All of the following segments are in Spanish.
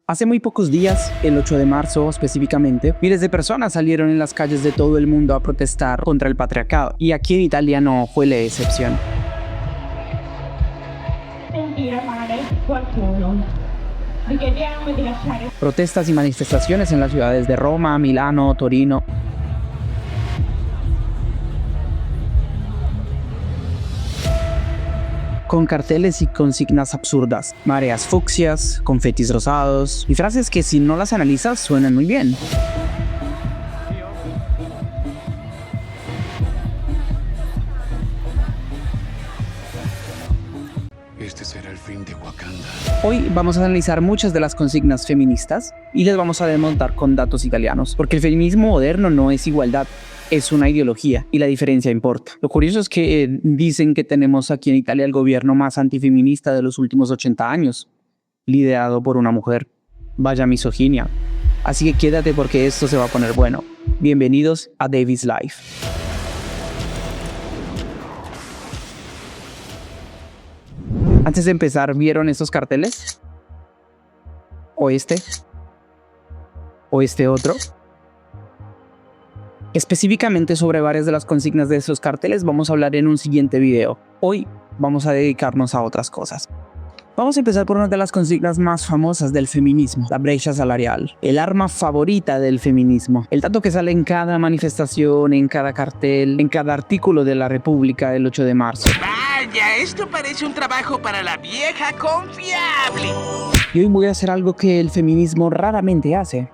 Hace muy pocos días, el 8 de marzo específicamente, miles de personas salieron en las calles de todo el mundo a protestar contra el patriarcado, y aquí en Italia no fue la excepción. Protestas y manifestaciones en las ciudades de Roma, Milano, Torino. Con carteles y consignas absurdas, mareas fucsias, confetis rosados y frases que si no las analizas suenan muy bien. Este será el fin de Wakanda. Hoy vamos a analizar muchas de las consignas feministas y les vamos a desmontar con datos italianos, porque el feminismo moderno no es igualdad, es una ideología y la diferencia importa. Lo curioso es que dicen que tenemos aquí en Italia el gobierno más antifeminista de los últimos 80 años, liderado por una mujer. Vaya misoginia. Así que quédate porque esto se va a poner bueno. Bienvenidos a David's Life. Antes de empezar, ¿vieron estos carteles? ¿O este? ¿O este otro? Específicamente sobre varias de las consignas de esos carteles vamos a hablar en un siguiente video. Hoy vamos a dedicarnos a otras cosas. Vamos a empezar por una de las consignas más famosas del feminismo, la brecha salarial, el arma favorita del feminismo, el dato que sale en cada manifestación, en cada cartel, en cada artículo de la República el 8 de marzo. Vaya, esto parece un trabajo para la vieja confiable. Y hoy voy a hacer algo que el feminismo raramente hace,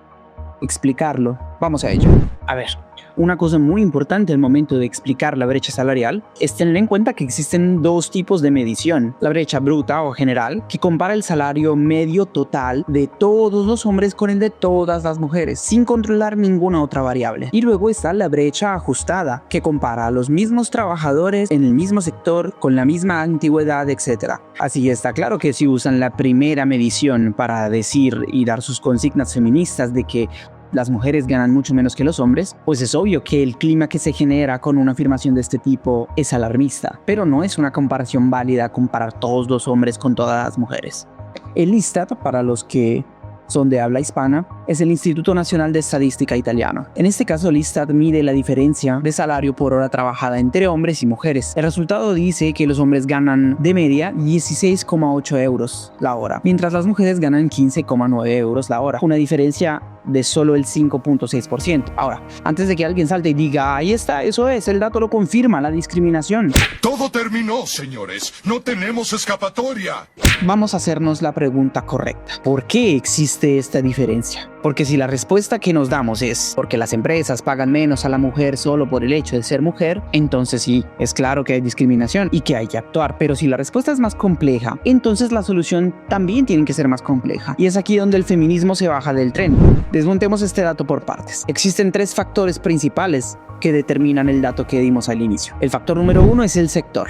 explicarlo. Vamos a ello. A ver. Una cosa muy importante al momento de explicar la brecha salarial es tener en cuenta que existen dos tipos de medición. La brecha bruta o general, que compara el salario medio total de todos los hombres con el de todas las mujeres, sin controlar ninguna otra variable. Y luego está la brecha ajustada, que compara a los mismos trabajadores en el mismo sector, con la misma antigüedad, etc. Así está claro que si usan la primera medición para decir y dar sus consignas feministas de que las mujeres ganan mucho menos que los hombres, pues es obvio que el clima que se genera con una afirmación de este tipo es alarmista, pero no es una comparación válida comparar todos los hombres con todas las mujeres. El ISTAT, para los que son de habla hispana, es el Instituto Nacional de Estadística italiano. En este caso, el ISTAT mide la diferencia de salario por hora trabajada entre hombres y mujeres. El resultado dice que los hombres ganan de media 16,8 euros la hora, mientras las mujeres ganan 15,9 euros la hora, una diferencia de solo el 5,6%. Ahora, antes de que alguien salte y diga, ahí está, eso es, el dato lo confirma, la discriminación. Todo terminó, señores. No tenemos escapatoria. Vamos a hacernos la pregunta correcta. ¿Por qué existe esta diferencia? Porque si la respuesta que nos damos es porque las empresas pagan menos a la mujer solo por el hecho de ser mujer, entonces sí, es claro que hay discriminación y que hay que actuar. Pero si la respuesta es más compleja, entonces la solución también tiene que ser más compleja. Y es aquí donde el feminismo se baja del tren. Desmontemos este dato por partes. Existen tres factores principales que determinan el dato que dimos al inicio. El factor número uno es el sector.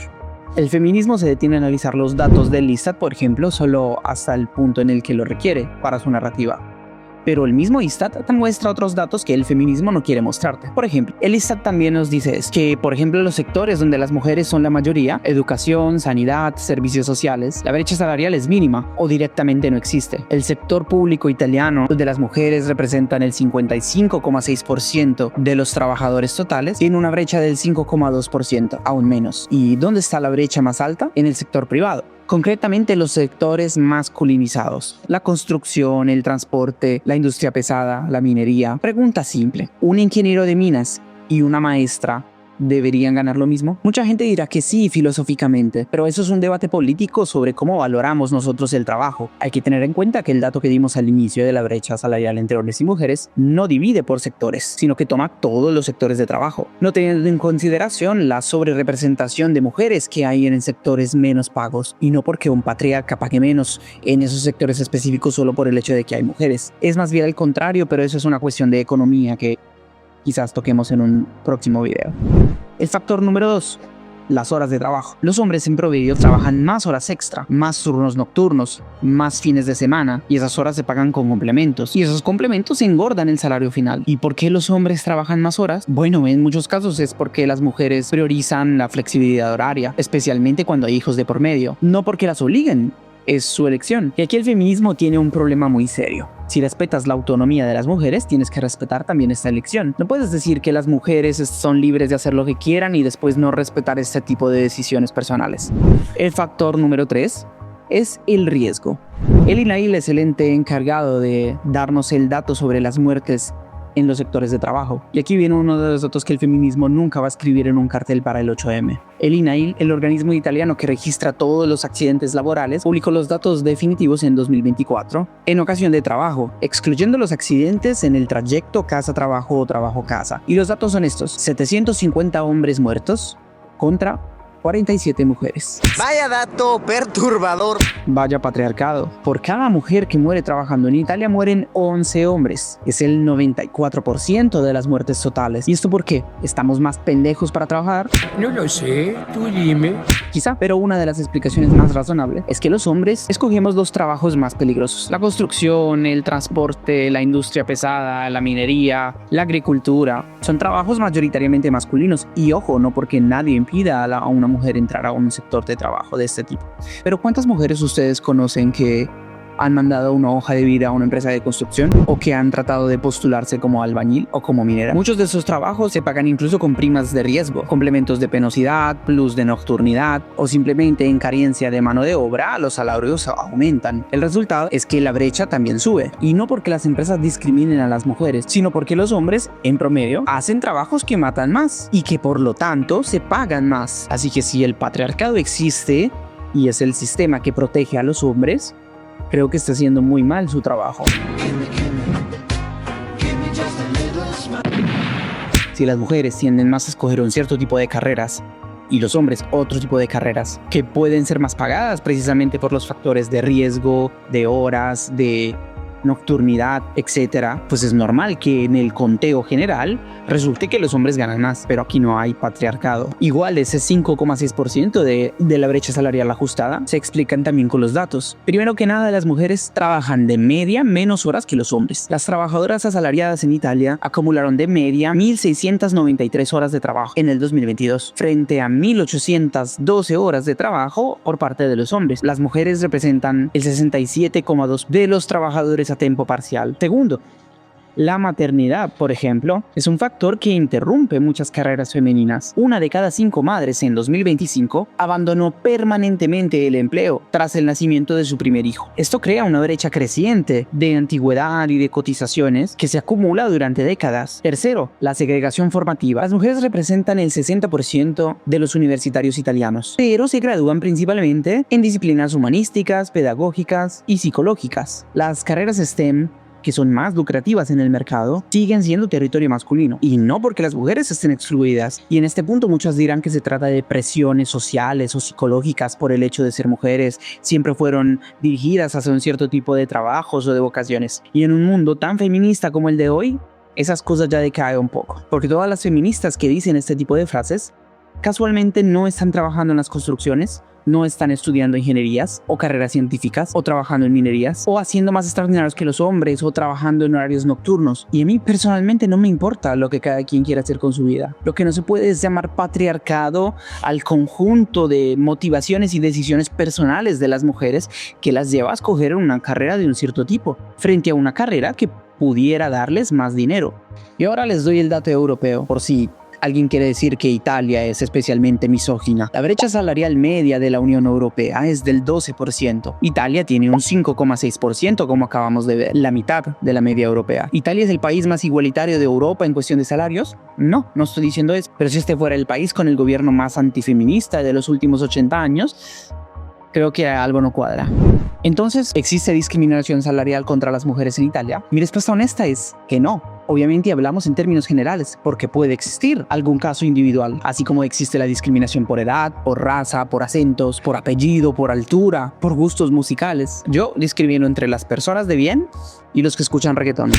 El feminismo se detiene a analizar los datos del ISTAT, por ejemplo, solo hasta el punto en el que lo requiere para su narrativa. Pero el mismo ISTAT te muestra otros datos que el feminismo no quiere mostrarte. Por ejemplo, el ISTAT también nos dice que, por ejemplo, los sectores donde las mujeres son la mayoría, educación, sanidad, servicios sociales, la brecha salarial es mínima o directamente no existe. El sector público italiano, donde las mujeres representan el 55,6% de los trabajadores totales, tiene una brecha del 5,2%, aún menos. ¿Y dónde está la brecha más alta? En el sector privado. Concretamente los sectores masculinizados, la construcción, el transporte, la industria pesada, la minería. Pregunta simple, ¿un ingeniero de minas y una maestra deberían ganar lo mismo? Mucha gente dirá que sí filosóficamente, pero eso es un debate político sobre cómo valoramos nosotros el trabajo. Hay que tener en cuenta que el dato que dimos al inicio de la brecha salarial entre hombres y mujeres no divide por sectores, sino que toma todos los sectores de trabajo, no teniendo en consideración la sobrerepresentación de mujeres que hay en sectores menos pagos, y no porque un patriarca pague menos en esos sectores específicos solo por el hecho de que hay mujeres. Es más bien al contrario, pero eso es una cuestión de economía que quizás toquemos en un próximo video. El factor número 2, las horas de trabajo. Los hombres en promedio trabajan más horas extra, más turnos nocturnos, más fines de semana, y esas horas se pagan con complementos, y esos complementos engordan el salario final. ¿Y por qué los hombres trabajan más horas? Bueno, en muchos casos es porque las mujeres priorizan la flexibilidad horaria, especialmente cuando hay hijos de por medio, no porque las obliguen, es su elección. Y aquí el feminismo tiene un problema muy serio. Si respetas la autonomía de las mujeres, tienes que respetar también esta elección. No puedes decir que las mujeres son libres de hacer lo que quieran y después no respetar este tipo de decisiones personales. El factor número 3 es el riesgo. El INAIL es el ente encargado de darnos el dato sobre las muertes en los sectores de trabajo. Y aquí viene uno de los datos que el feminismo nunca va a escribir en un cartel para el 8M. El INAIL, el organismo italiano que registra todos los accidentes laborales, publicó los datos definitivos en 2024 en ocasión de trabajo, excluyendo los accidentes en el trayecto casa-trabajo o trabajo-casa. Y los datos son estos: 750 hombres muertos contra 47 mujeres. Vaya dato perturbador. Vaya patriarcado. Por cada mujer que muere trabajando en Italia mueren 11 hombres. Es el 94% de las muertes totales. ¿Y esto por qué? ¿Estamos más pendejos para trabajar? No lo sé, tú dime. Quizá, pero una de las explicaciones más razonables es que los hombres escogemos los trabajos más peligrosos. La construcción, el transporte, la industria pesada, la minería, la agricultura. Son trabajos mayoritariamente masculinos. Y ojo, no porque nadie impida a una mujer entrar a un sector de trabajo de este tipo. Pero ¿cuántas mujeres ustedes conocen que han mandado una hoja de vida a una empresa de construcción o que han tratado de postularse como albañil o como minera? Muchos de esos trabajos se pagan incluso con primas de riesgo, complementos de penosidad, plus de nocturnidad o simplemente en carencia de mano de obra, los salarios aumentan. El resultado es que la brecha también sube, y no porque las empresas discriminen a las mujeres, sino porque los hombres, en promedio, hacen trabajos que matan más y que por lo tanto se pagan más. Así que si el patriarcado existe y es el sistema que protege a los hombres, creo que está haciendo muy mal su trabajo. Si las mujeres tienden más a escoger un cierto tipo de carreras y los hombres otro tipo de carreras que pueden ser más pagadas precisamente por los factores de riesgo, de horas, de nocturnidad, etcétera, pues es normal que en el conteo general resulte que los hombres ganan más, pero aquí no hay patriarcado. Igual ese 5,6% de la brecha salarial ajustada se explican también con los datos. Primero que nada, las mujeres trabajan de media menos horas que los hombres. Las trabajadoras asalariadas en Italia acumularon de media 1.693 horas de trabajo en el 2022, frente a 1.812 horas de trabajo por parte de los hombres. Las mujeres representan el 67,2% de los trabajadores a tiempo parcial. Segundo, la maternidad, por ejemplo, es un factor que interrumpe muchas carreras femeninas. 1 de cada 5 madres en 2025 abandonó permanentemente el empleo tras el nacimiento de su primer hijo. Esto crea una brecha creciente de antigüedad y de cotizaciones que se acumula durante décadas. Tercero, la segregación formativa. Las mujeres representan el 60% de los universitarios italianos, pero se gradúan principalmente en disciplinas humanísticas, pedagógicas y psicológicas. Las carreras STEM, que son más lucrativas en el mercado, siguen siendo territorio masculino, y no porque las mujeres estén excluidas. Y en este punto muchos dirán que se trata de presiones sociales o psicológicas por el hecho de ser mujeres, siempre fueron dirigidas hacia un cierto tipo de trabajos o de vocaciones. Y en un mundo tan feminista como el de hoy, esas cosas ya decaen un poco, porque todas las feministas que dicen este tipo de frases casualmente no están trabajando en las construcciones, no están estudiando ingenierías o carreras científicas o trabajando en minerías o haciendo más extraordinarios que los hombres o trabajando en horarios nocturnos. Y a mí personalmente no me importa lo que cada quien quiera hacer con su vida. Lo que no se puede es llamar patriarcado al conjunto de motivaciones y decisiones personales de las mujeres que las lleva a escoger una carrera de un cierto tipo frente a una carrera que pudiera darles más dinero. Y ahora les doy el dato europeo por si alguien quiere decir que Italia es especialmente misógina. La brecha salarial media de la Unión Europea es del 12%. Italia tiene un 5,6%, como acabamos de ver, la mitad de la media europea. ¿Italia es el país más igualitario de Europa en cuestión de salarios? No estoy diciendo eso. Pero si este fuera el país con el gobierno más antifeminista de los últimos 80 años, creo que algo no cuadra. Entonces, ¿existe discriminación salarial contra las mujeres en Italia? Mi respuesta honesta es que no. Obviamente hablamos en términos generales, porque puede existir algún caso individual, así como existe la discriminación por edad, por raza, por acentos, por apellido, por altura, por gustos musicales. Yo discrimino entre las personas de bien y los que escuchan reggaetón.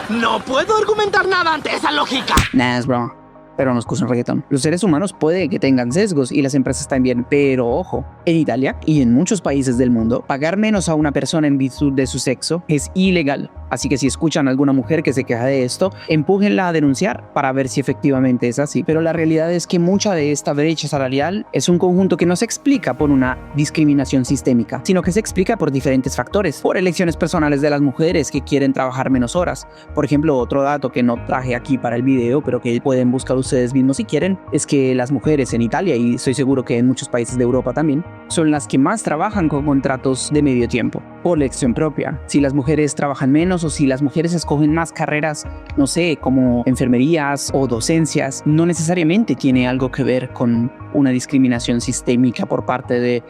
No puedo argumentar nada ante esa lógica. Nah, es broma. Pero no escuchan reggaetón. Los seres humanos puede que tengan sesgos y las empresas también, pero ojo, en Italia y en muchos países del mundo, pagar menos a una persona en virtud de su sexo es ilegal. Así que si escuchan a alguna mujer que se queja de esto, empújenla a denunciar para ver si efectivamente es así. Pero la realidad es que mucha de esta brecha salarial es un conjunto que no se explica por una discriminación sistémica, sino que se explica por diferentes factores, por elecciones personales de las mujeres que quieren trabajar menos horas. Por ejemplo, otro dato que no traje aquí para el video, pero que pueden buscar ustedes mismos si quieren, es que las mujeres en Italia, y estoy seguro que en muchos países de Europa también, son las que más trabajan con contratos de medio tiempo, por elección propia. Si las mujeres trabajan menos o si las mujeres escogen más carreras, no sé, como enfermerías o docencias, no necesariamente tiene algo que ver con una discriminación sistémica por parte de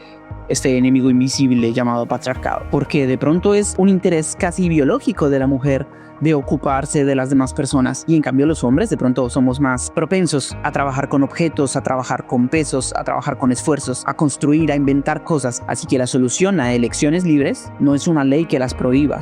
este enemigo invisible llamado patriarcado, porque de pronto es un interés casi biológico de la mujer de ocuparse de las demás personas, y en cambio los hombres de pronto somos más propensos a trabajar con objetos, a trabajar con pesos, a trabajar con esfuerzos, a construir, a inventar cosas. Así que la solución a elecciones libres no es una ley que las prohíba,